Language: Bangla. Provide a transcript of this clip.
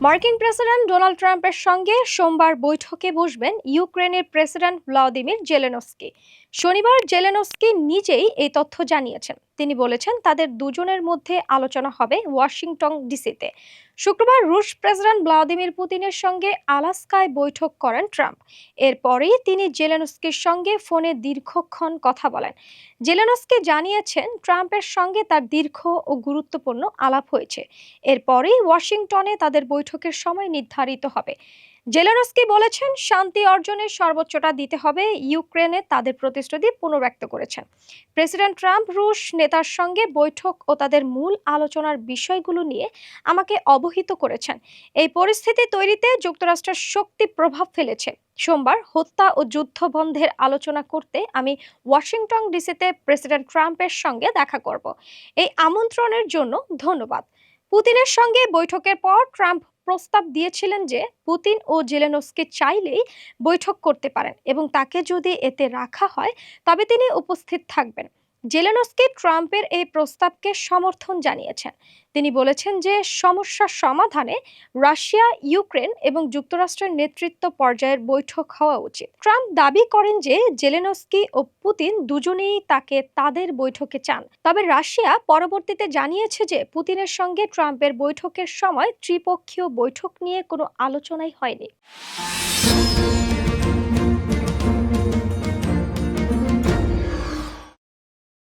মার্কিন প্রেসিডেন্ট ডোনাল্ড ট্রাম্পের সঙ্গে সোমবার বৈঠকে বসবেন ইউক্রেনের প্রেসিডেন্ট ভ্লাদিমির জেলেনস্কি। শনিবার জেলেনস্কি নিজেই এই তথ্য জানিয়েছেন। তিনি বলেছেন তাদের দুজনের মধ্যে আলোচনা হবে ওয়াশিংটন ডিসিতে। শুক্রবার রুশ প্রেসিডেন্ট ভ্লাদিমির পুতিনের সঙ্গে আলাস্কায় বৈঠক করেন ট্রাম্প। এরপরেই তিনি জেলেনস্কির সঙ্গে ফোনে দীর্ঘক্ষণ কথা বলেন। জেলেনস্কি জানিয়েছেন ট্রাম্পের সঙ্গে তার দীর্ঘ ও গুরুত্বপূর্ণ আলাপ হয়েছে। এরপরেই ওয়াশিংটনে তাদের বৈঠকের সময় নির্ধারিত হবে। জেলেনস্কি বলেছেন শান্তি অর্জনের সর্বোচ্চটা দিতে হবে। ইউক্রেনে তাদের প্রতিশ্রুতি পুনর্ব্যক্ত করেছেন। প্রেসিডেন্ট ট্রাম্প রুশ নেতার সঙ্গে বৈঠক ও তাদের মূল আলোচনার বিষয়গুলো নিয়ে আমাকে অবহিত করেছেন। এই পরিস্থিতি তৈরিতে যুক্তরাষ্ট্রের শক্তি প্রভাব ফেলেছে। সোমবার হত্যা ও যুদ্ধ বন্ধের আলোচনা করতে আমি ওয়াশিংটন ডিসিতে প্রেসিডেন্ট ট্রাম্পের সঙ্গে দেখা করব। এই আমন্ত্রণের জন্য ধন্যবাদ। পুতিনের সঙ্গে বৈঠকের পর ট্রাম্প প্রস্তাব দিয়েছিলেন যে পুতিন ও জেলেনস্কি চাইলেই বৈঠক করতে পারেন এবং তাকে যদি এতে রাখা হয় তবে তিনি উপস্থিত থাকবেন। জেলেনস্কি ট্রাম্পের এই প্রস্তাবকে সমর্থন জানিয়েছেন। তিনি বলেছেন যে সমস্যার সমাধানে রাশিয়া, ইউক্রেন এবং যুক্তরাষ্ট্রের নেতৃত্ব পর্যায়ের বৈঠক হওয়া উচিত। ট্রাম্প দাবি করেন যে জেলেনস্কি ও পুতিন দুজনেই তাকে তাদের বৈঠকে চান। তবে রাশিয়া পরবর্তীতে জানিয়েছে যে পুতিনের সঙ্গে ট্রাম্পের বৈঠকের সময় ত্রিপক্ষীয় বৈঠক নিয়ে কোনো আলোচনাই হয়নি।